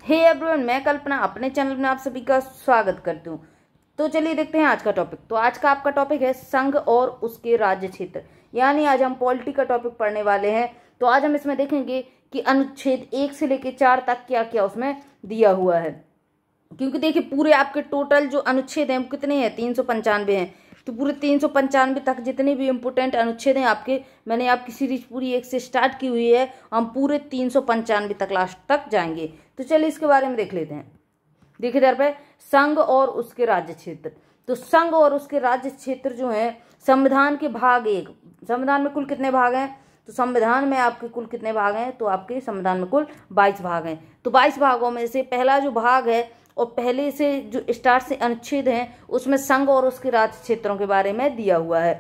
Hey everyone, मैं कल्पना अपने channel में आप सभी का स्वागत करती हूँ। तो चलिए देखते हैं आज का टॉपिक। तो आज का आपका टॉपिक है संघ और उसके राज्य क्षेत्र, यानी आज हम पॉलिटी का टॉपिक पढ़ने वाले हैं। तो आज हम इसमें देखेंगे कि अनुच्छेद 1 से लेकर 4 तक क्या क्या उसमें दिया हुआ है। क्योंकि देखिए पूरे आपके टोटल जो अनुच्छेद हैं वो कितने हैं, 395 हैं। तो पूरे 395 तक जितने भी इम्पोर्टेंट अनुच्छेद हैं आपके, मैंने आपकी सीरीज पूरी 1 से स्टार्ट की हुई है। हम पूरे 395 तक लास्ट तक जाएंगे। तो चलिए इसके बारे में देख लेते हैं। देखिए इधर पे संघ और उसके राज्य क्षेत्र। तो संघ और उसके राज्य क्षेत्र जो है संविधान के भाग 1। संविधान में कुल कितने भाग हैं? तो संविधान में आपके कुल कितने भाग हैं? तो आपके संविधान में कुल 22 भाग हैं। तो 22 भागों में से पहला जो भाग है और पहले से जो स्टार्ट से अनुच्छेद हैं उसमें संघ और उसके राज्य क्षेत्रों के बारे में दिया हुआ है।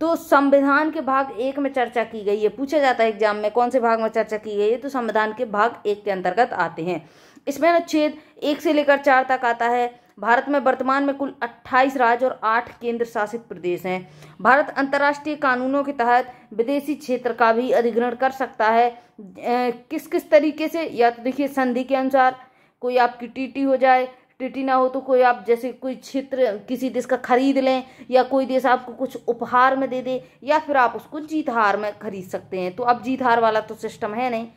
तो संविधान के भाग 1 में चर्चा की गई है। पूछा जाता है एग्जाम में कौन से भाग में चर्चा की गई है, तो संविधान के भाग 1 के अंतर्गत आते हैं। इसमें अनुच्छेद 1 से लेकर 4 तक आता है। भारत में वर्तमान में कुल 28 राज्य और 8 केंद्र शासित प्रदेश हैं। भारत अंतर्राष्ट्रीय कानूनों के तहत विदेशी क्षेत्र का भी अधिग्रहण कर सकता है। किस किस तरीके से? या तो देखिए संधि के अनुसार, कोई आपकी टीटी हो जाए, टीटी ना हो तो कोई आप जैसे कोई क्षेत्र किसी देश का खरीद लें, या कोई देश आपको कुछ उपहार में दे दे, या फिर आप उसको जीत हार में खरीद सकते हैं। तो अब जीत हार वाला तो सिस्टम है नहीं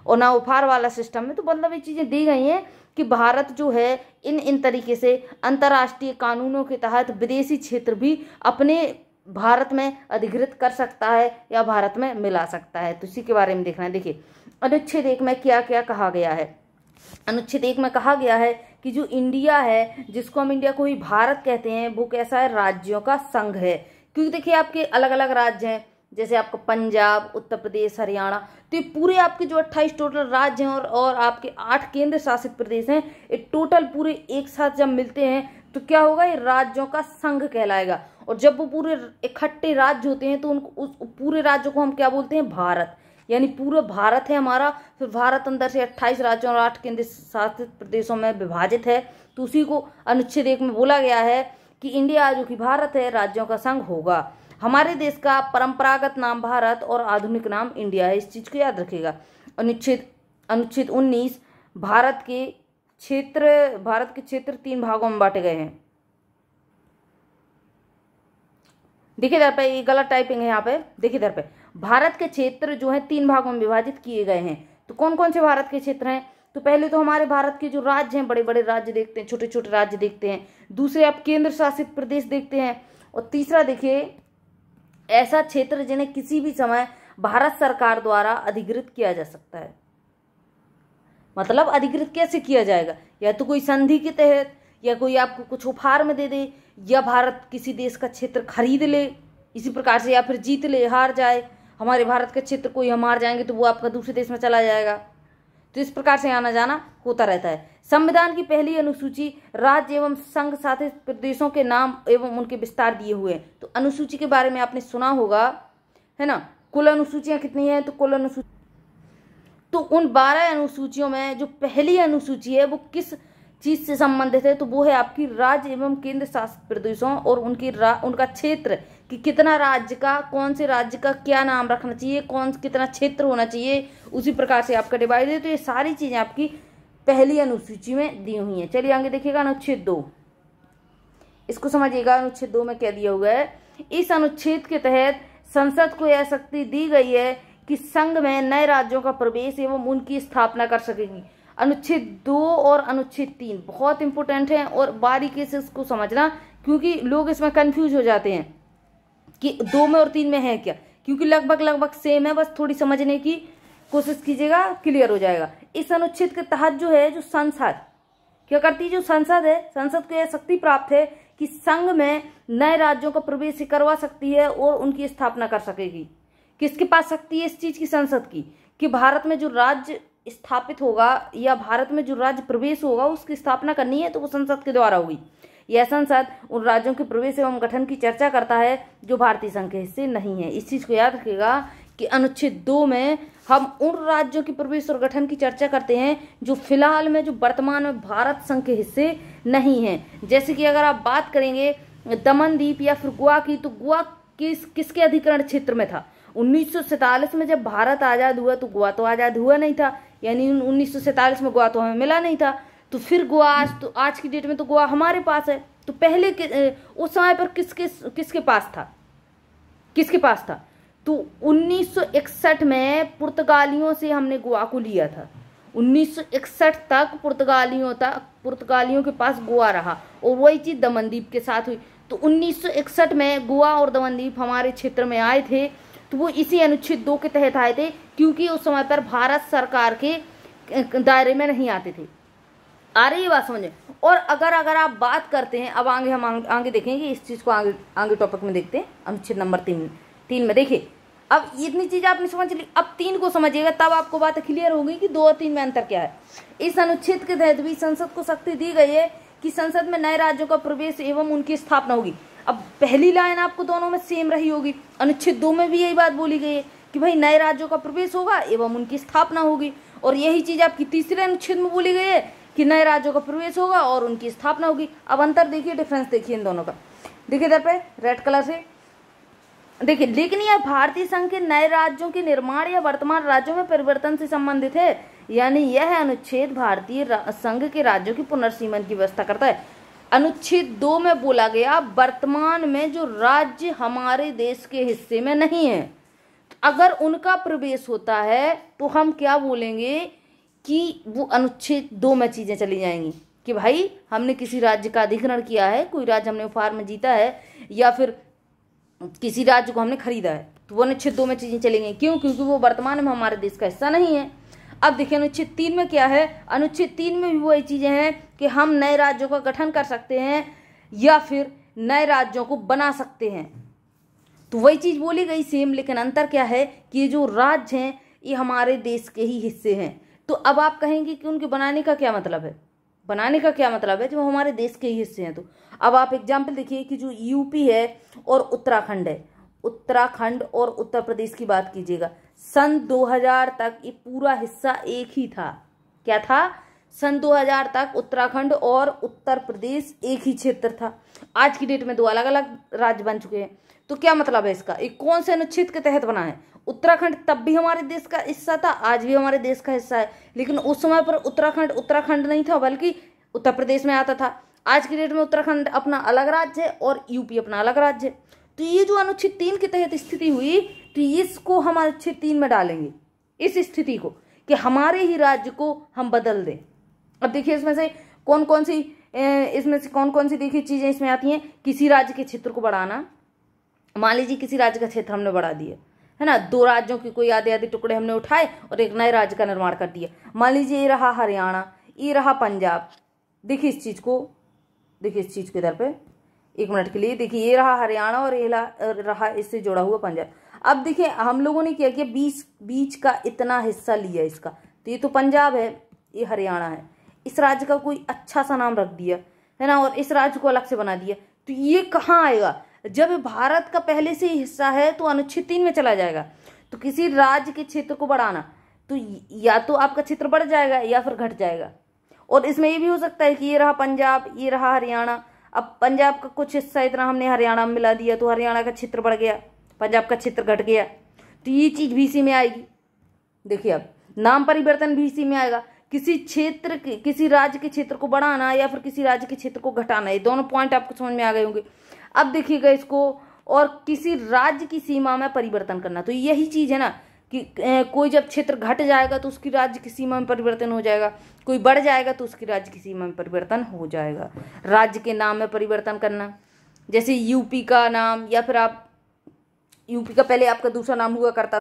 और ना उपहार वाला सिस्टम है। तो मतलब ये चीज़ें दी गई हैं कि भारत जो है इन तरीके से अंतर्राष्ट्रीय कानूनों के तहत विदेशी क्षेत्र भी अपने भारत में अधिकृत कर सकता है या भारत में मिला सकता है। तो इसी के बारे में देखना है। देखिए अनुच्छेद 1 में क्या क्या कहा गया है। अनुच्छेद 1 में कहा गया है कि जो इंडिया है, जिसको हम इंडिया को ही भारत कहते हैं, वो कैसा है? राज्यों का संघ है। क्योंकि देखिए आपके अलग अलग राज्य हैं, जैसे आपका पंजाब, उत्तर प्रदेश, हरियाणा। तो ये पूरे आपके जो 28 टोटल राज्य हैं और आपके 8 केंद्र शासित प्रदेश हैं, ये टोटल पूरे एक साथ जब मिलते हैं तो क्या होगा? ये राज्यों का संघ कहलाएगा। और जब वो पूरे इकट्ठे राज्य होते हैं तो उनको उस पूरे राज्य को हम क्या बोलते हैं? भारत। यानी पूरा भारत है हमारा। फिर भारत अंदर से 28 राज्यों और 8 केंद्र शासित प्रदेशों में विभाजित है। तो उसी को अनुच्छेद 1 में बोला गया है कि इंडिया जो कि भारत है, राज्यों का संघ होगा। हमारे देश का परंपरागत नाम भारत और आधुनिक नाम इंडिया है। इस चीज को याद रखिएगा। अनुच्छेद 19 भारत के क्षेत्र 3 भागों में बांटे गए हैं। देखिए इधर पे ये गलत टाइपिंग है। यहाँ पे देखिए इधर पे भारत के क्षेत्र जो है 3 भागों में विभाजित किए गए हैं। तो कौन कौन से भारत के क्षेत्र हैं? तो पहले तो हमारे भारत के जो राज्य हैं, बड़े बड़े राज्य देखते हैं, छोटे छोटे राज्य देखते हैं। दूसरे आप केंद्र शासित प्रदेश देखते हैं। और तीसरा देखिए ऐसा क्षेत्र जिन्हें किसी भी समय भारत सरकार द्वारा अधिकृत किया जा सकता है। मतलब अधिकृत कैसे किया जाएगा? या तो कोई संधि के तहत, या कोई आपको कुछ उपहार में दे दे, या भारत किसी देश का क्षेत्र खरीद ले इसी प्रकार से, या फिर जीत ले, हार जाए। हमारे भारत का क्षेत्र कोई हम हार जाएंगे तो वो आपका दूसरे देश में चला जाएगा। तो इस प्रकार से आना जाना होता रहता है। संविधान की पहली अनुसूची राज्य एवं संघ शासित प्रदेशों के नाम एवं उनके विस्तार दिए हुए हैं। तो अनुसूची के बारे में आपने सुना होगा, है ना? कुल अनुसूचियां कितनी है? तो कुल अनुसूची तो उन 12 अनुसूचियों में जो पहली अनुसूची है वो किस चीज से संबंधित है? तो वो है आपकी राज्य एवं केंद्र शासित प्रदेशों और उनका क्षेत्र कि कितना राज्य का, कौन से राज्य का क्या नाम रखना चाहिए, कितना क्षेत्र होना चाहिए, उसी प्रकार से आपका डिवाइड है। तो ये सारी चीजें आपकी पहली अनुसूची में दी हुई हैं। चलिए आगे देखिएगा अनुच्छेद 2। इसको समझिएगा। अनुच्छेद 2 में क्या दिया हुआ है? इस अनुच्छेद के तहत संसद को यह शक्ति दी गई है कि संघ में नए राज्यों का प्रवेश एवं उनकी स्थापना कर सकेगी। अनुच्छेद 2 और अनुच्छेद 3 बहुत इंपॉर्टेंट है और बारीकी से इसको समझना, क्योंकि लोग इसमें कंफ्यूज हो जाते हैं कि 2 में और 3 में है क्या। क्योंकि लगभग सेम है, बस थोड़ी समझने की कोशिश कीजिएगा, क्लियर हो जाएगा। इस अनुच्छेद के तहत जो है, जो संसद क्या करती है, जो संसद है, संसद को यह शक्ति प्राप्त है कि संघ में नए राज्यों का प्रवेश करवा सकती है और उनकी स्थापना कर सकेगी। किसके पास शक्ति है इस चीज की? संसद की। कि भारत में जो राज्य स्थापित होगा या भारत में जो राज्य प्रवेश होगा उसकी स्थापना करनी है तो वो संसद के द्वारा होगी। यह संसद उन राज्यों के प्रवेश एवं गठन की चर्चा करता है जो भारतीय संघ के हिस्से नहीं है। इस चीज को याद रखिएगा कि अनुच्छेद 2 में हम उन राज्यों के प्रवेश और गठन की चर्चा करते हैं जो फिलहाल में, जो वर्तमान में भारत संघ के हिस्से नहीं है। जैसे कि अगर आप बात करेंगे दमन द्वीप या फिर गोवा की, तो गोवा किसके अधिकरण क्षेत्र में था? 1947 में जब भारत आजाद हुआ तो गोवा तो आजाद हुआ नहीं था, यानी 1947 में गोवा तो हमें मिला नहीं था। तो फिर गोवा आज की डेट में तो गोवा हमारे पास है। तो पहले उस समय पर किसके पास था, किसके पास था? तो 1961 में पुर्तगालियों से हमने गोवा को लिया था। 1961 तक पुर्तगालियों के पास गोवा रहा और वही चीज दमनदीप के साथ हुई। तो 1961 में गोवा और दमनदीप हमारे क्षेत्र में आए थे। तो वो इसी अनुच्छेद 2 के तहत आए थे, क्योंकि उस समय पर भारत सरकार के दायरे में नहीं आते थे। आ रही है बात समझे? और अगर आप बात करते हैं, अब हम आगे देखेंगे इस चीज को, आगे टॉपिक में देखते हैं। अनुच्छेद नंबर 3 में देखिए, अब इतनी चीज आपने समझ ली, अब 3 को समझिएगा, तब आपको बात क्लियर होगी कि 2 और 3 में अंतर क्या है। इस अनुच्छेद के तहत भी संसद को शक्ति दी गई है कि संसद में नए राज्यों का प्रवेश एवं उनकी स्थापना होगी। अब पहली लाइन आपको दोनों में सेम रही होगी। अनुच्छेद 2 में भी यही बात बोली गई है कि भाई नए राज्यों का प्रवेश होगा एवं उनकी स्थापना होगी, और यही चीज आपकी तीसरे अनुच्छेद में बोली गई है कि नए राज्यों का प्रवेश होगा और उनकी स्थापना होगी। अब अंतर देखिए, डिफरेंस देखिए इन दोनों का। देखिए इधर पे रेड कलर से देखिए, लेकिन यह भारतीय संघ के नए राज्यों के निर्माण या वर्तमान राज्यों में परिवर्तन से संबंधित है। यानी यह अनुच्छेद भारतीय संघ के राज्यों की पुनर्सीमन की व्यवस्था करता है। अनुच्छेद 2 में बोला गया वर्तमान में जो राज्य हमारे देश के हिस्से में नहीं है, अगर उनका प्रवेश होता है तो हम क्या बोलेंगे कि वो अनुच्छेद 2 में चीजें चली जाएंगी कि भाई हमने किसी राज्य का अधिग्रहण किया है, कोई राज्य हमने उपहार में जीता है, या फिर किसी राज्य को हमने खरीदा है, तो वो अनुच्छेद 2 में चीजें चलेंगी। क्यों? क्योंकि वो वर्तमान में हमारे देश का हिस्सा नहीं है। अब देखिए अनुच्छेद 3 में क्या है। अनुच्छेद 3 में भी वही चीजें हैं कि हम नए राज्यों का गठन कर सकते हैं या फिर नए राज्यों को बना सकते हैं। तो वही चीज बोली गई सेम, लेकिन अंतर क्या है कि ये जो राज्य हैं ये हमारे देश के ही हिस्से हैं। तो अब आप कहेंगे कि उनके बनाने का क्या मतलब है? बनाने का क्या मतलब है? जो हमारे देश के ही हिस्से हैं। तो अब आप एग्जाम्पल देखिए कि जो यूपी है और उत्तराखंड है, उत्तराखंड और उत्तर प्रदेश की बात कीजिएगा, सन 2000 तक ये पूरा हिस्सा एक ही था। क्या था? सन 2000 तक उत्तराखंड और उत्तर प्रदेश एक ही क्षेत्र था। आज की डेट में 2 अलग अलग राज्य बन चुके हैं। तो क्या मतलब है इसका? ये कौन से अनुच्छेद के तहत बना है? उत्तराखंड तब भी हमारे देश का हिस्सा था, आज भी हमारे देश का हिस्सा है, लेकिन उस समय पर उत्तराखंड नहीं था, बल्कि उत्तर प्रदेश में आता था। आज की डेट में उत्तराखंड अपना अलग राज्य है और यूपी अपना अलग राज्य है। तो ये जो अनुच्छेद 3 के तहत स्थिति हुई, तो इसको हम अनुच्छेद 3 में डालेंगे, इस स्थिति को, कि हमारे ही राज्य को हम बदल दें। अब देखिए इसमें से कौन कौन सी देखिए चीजें इसमें आती हैं। किसी राज्य के क्षेत्र को बढ़ाना, मान लीजिए किसी राज्य का क्षेत्र हमने बढ़ा दिया है ना, 2 राज्यों के कोई आधे टुकड़े हमने उठाए और एक नए राज्य का निर्माण कर दिया। मान लीजिए ये रहा हरियाणा, ये रहा पंजाब। देखिए इस चीज को इधर पे 1 मिनट के लिए देखिए, ये रहा हरियाणा और ये रहा इससे जुड़ा हुआ पंजाब। अब देखिए हम लोगों ने क्या किया, बीच का इतना हिस्सा लिया इसका, तो ये तो पंजाब है, ये हरियाणा है, इस राज्य का कोई अच्छा सा नाम रख दिया है ना, और इस राज्य को अलग से बना दिया। तो ये कहाँ आएगा? जब भारत का पहले से ही हिस्सा है तो अनुच्छेद 3 में चला जाएगा। तो किसी राज्य के क्षेत्र को बढ़ाना, तो या तो आपका क्षेत्र बढ़ जाएगा या फिर घट जाएगा। और इसमें ये भी हो सकता है कि ये रहा पंजाब, ये रहा हरियाणा। अब पंजाब का कुछ हिस्सा इतना हमने हरियाणा में मिला दिया, तो हरियाणा का क्षेत्र बढ़ गया, पंजाब का क्षेत्र घट गया। तो ये चीज भी इसी में आएगी। देखिए अब नाम परिवर्तन भी इसी में आएगा। किसी राज्य के क्षेत्र को बढ़ाना या फिर किसी राज्य के क्षेत्र को घटाना, ये दोनों पॉइंट आपको समझ में आ गए होंगे। अब देखिएगा इसको, और किसी राज्य की सीमा में परिवर्तन करना, तो यही चीज है ना कि कोई जब क्षेत्र घट जाएगा तो उसकी राज्य की सीमा में परिवर्तन हो जाएगा, कोई बढ़ जाएगा तो उसकी राज्य की सीमा में परिवर्तन हो जाएगा। राज्य के नाम में परिवर्तन करना, जैसे यूपी का नाम, या फिर आप यूपी का पहले आपका दूसरा नाम हुआ करता,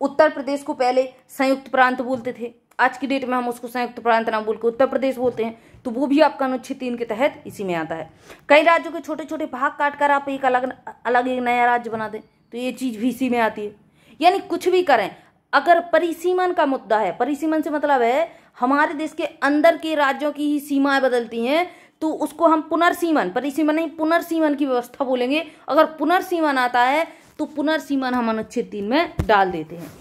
उत्तर प्रदेश को पहले संयुक्त प्रांत बोलते थे, आज की डेट में हम उसको संयुक्त प्रांत नाम बोल के उत्तर प्रदेश बोलते हैं। तो वो भी आपका अनुच्छेद 3 के तहत इसी में आता है। कई राज्यों के छोटे छोटे भाग काटकर आप एक अलग एक नया राज्य बना दें, तो ये चीज भी इसी में आती है। यानी कुछ भी करें, अगर परिसीमन का मुद्दा है, परिसीमन से मतलब है हमारे देश के अंदर के राज्यों की ही सीमाएं बदलती हैं, तो उसको हम पुनर्सीमन, परिसीमन नहीं पुनर्सीमन की व्यवस्था बोलेंगे। अगर पुनर्सीमन आता है तो पुनर्सीमन हम अनुच्छेद 3 में डाल देते हैं।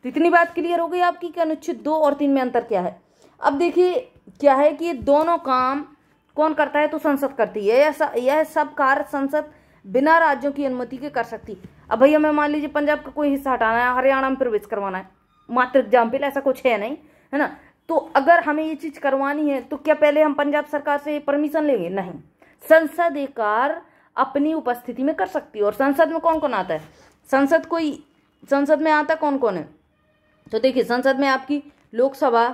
तो इतनी बात क्लियर हो गई आपकी कि अनुच्छेद 2 और 3 में अंतर क्या है। अब देखिए क्या है कि ये दोनों काम कौन करता है, तो संसद करती है। यह सब कार्य संसद बिना राज्यों की अनुमति के कर सकती। अब भैया मैं मान लीजिए पंजाब का कोई हिस्सा हटाना है, हरियाणा में प्रवेश करवाना है, मात्र एग्जाम्पल, ऐसा कुछ है नहीं, है ना। तो अगर हमें ये चीज करवानी है तो क्या पहले हम पंजाब सरकार से परमिशन लेंगे? नहीं, संसद एक कार अपनी उपस्थिति में कर सकती है। और संसद में कौन कौन आता है? संसद में आता कौन कौन है? तो देखिए, संसद में आपकी लोकसभा,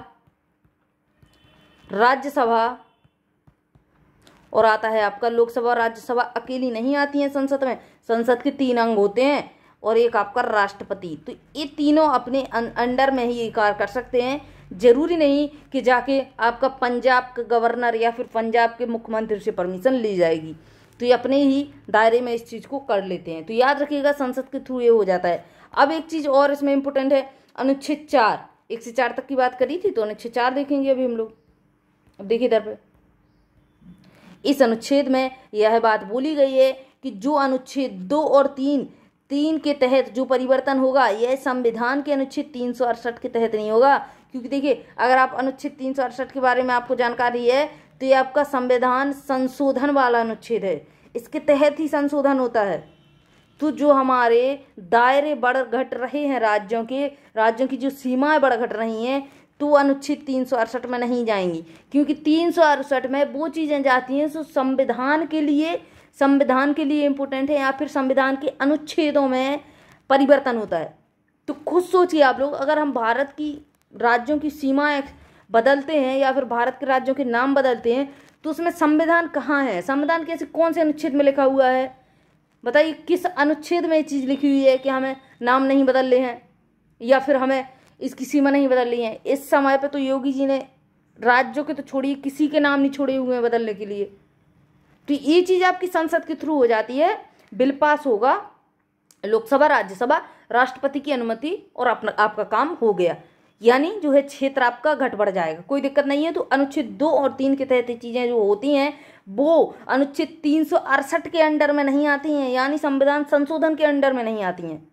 राज्यसभा, और आता है आपका लोकसभा और राज्यसभा अकेली नहीं आती हैं संसद में। संसद के 3 अंग होते हैं और एक आपका राष्ट्रपति। तो ये तीनों अपने अंडर में ही ये कार्य कर सकते हैं। जरूरी नहीं कि जाके आपका पंजाब का गवर्नर या फिर पंजाब के मुख्यमंत्री से परमिशन ली जाएगी। तो ये अपने ही दायरे में इस चीज को कर लेते हैं। तो याद रखिएगा, संसद के थ्रू ये हो जाता है। अब एक चीज और इसमें इंपोर्टेंट है, अनुच्छेद 4, 1 से 4 तक की बात करी थी, तो अनुच्छेद 4 देखेंगे अभी हम लोग। अब देखिए इधर पे, इस अनुच्छेद में यह बात बोली गई है कि जो अनुच्छेद 2 और 3 के तहत जो परिवर्तन होगा, यह संविधान के अनुच्छेद 368 के तहत नहीं होगा। क्योंकि देखिए, अगर आप अनुच्छेद 368 के बारे में आपको जानकारी है तो ये आपका संविधान संशोधन वाला अनुच्छेद है, इसके तहत ही संशोधन होता है। तो जो हमारे दायरे बढ़ घट रहे हैं राज्यों की जो सीमाएं बढ़ घट रही हैं, तो अनुच्छेद 368 में नहीं जाएंगी। क्योंकि 368 में वो चीजें जाती हैं जो संविधान के लिए इम्पोर्टेंट है, या फिर संविधान के अनुच्छेदों में परिवर्तन होता है। तो खुद सोचिए आप लोग, अगर हम भारत की राज्यों की सीमाएं बदलते हैं या फिर भारत के राज्यों के नाम बदलते हैं, तो उसमें संविधान कहाँ है? संविधान कैसे, कौन से अनुच्छेद में लिखा हुआ है? बताइए, किस अनुच्छेद में ये चीज लिखी हुई है कि हमें नाम नहीं बदलने हैं या फिर हमें इसकी सीमा नहीं बदलनी है? इस समय पे तो योगी जी ने राज्यों के तो छोड़िए, किसी के नाम नहीं छोड़े हुए हैं बदलने के लिए। तो ये चीज आपकी संसद के थ्रू हो जाती है। बिल पास होगा, लोकसभा, राज्यसभा, राष्ट्रपति की अनुमति, और आपका काम हो गया। यानी जो है क्षेत्र आपका घट बढ़ जाएगा, कोई दिक्कत नहीं है। तो अनुच्छेद 2 और 3 के तहत चीजें जो होती हैं वो अनुच्छेद 368 के अंडर में नहीं आती हैं, यानी संविधान संशोधन के अंडर में नहीं आती हैं।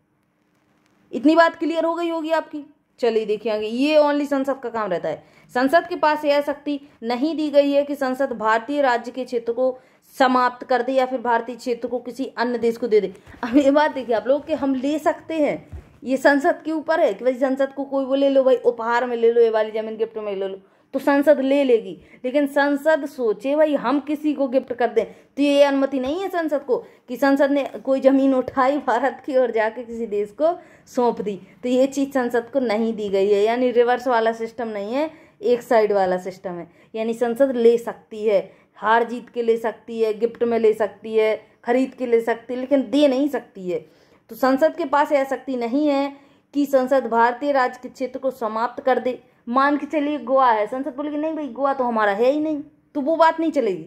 इतनी बात क्लियर हो गई होगी आपकी। चलिए देखिए आगे, ये ओनली संसद का काम रहता है। संसद के पास यह शक्ति नहीं दी गई है कि संसद भारतीय राज्य के क्षेत्र को समाप्त कर दे या फिर भारतीय क्षेत्र को किसी अन्य देश को दे दे। अब ये बात देखिए आप लोग कि हम ले सकते हैं, ये संसद के ऊपर है कि भाई संसद को कोई बोले लो भाई उपहार में ले लो, ये वाली जमीन गिफ्ट में ले लो, तो संसद ले लेगी। लेकिन संसद सोचे भाई हम किसी को गिफ्ट कर दें, तो ये अनुमति नहीं है संसद को कि संसद ने कोई जमीन उठाई भारत की और जाके किसी देश को सौंप दी। तो ये चीज संसद को नहीं दी गई है। यानी रिवर्स वाला सिस्टम नहीं है, एक साइड वाला सिस्टम है। यानी संसद ले सकती है, हार जीत के ले सकती है, गिफ्ट में ले सकती है, खरीद के ले सकती है, लेकिन दे नहीं सकती है। तो संसद के पास यह शक्ति नहीं है कि संसद भारतीय राज्य के क्षेत्र को समाप्त कर दे। मान के चलिए गोवा है, संसद बोलेगी नहीं भाई गोवा तो हमारा है ही नहीं, तो वो बात नहीं चलेगी।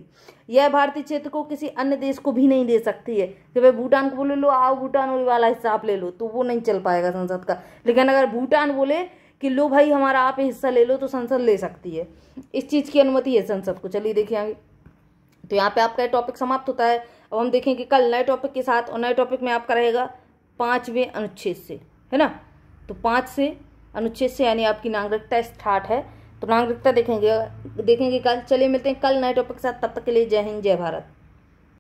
यह भारतीय क्षेत्र को किसी अन्य देश को भी नहीं दे सकती है कि भाई भूटान को बोले लो आओ भूटान वाला हिस्सा आप ले लो, तो वो नहीं चल पाएगा संसद का। लेकिन अगर भूटान बोले कि लो भाई हमारा आप हिस्सा ले लो, तो संसद ले सकती है। इस चीज़ की अनुमति है संसद को। चलिए देखिए आगे। तो यहाँ पे आपका टॉपिक समाप्त होता है। अब हम देखेंगे कल नए टॉपिक के साथ, और नए टॉपिक में आपका रहेगा 5वें अनुच्छेद से, है ना। तो 5 से अनुच्छेद से यानी आपकी नागरिकता स्टार्ट है। तो नागरिकता देखेंगे कल। चलिए मिलते हैं कल नए टॉपिक के साथ, तब तक के लिए जय हिंद जय भारत।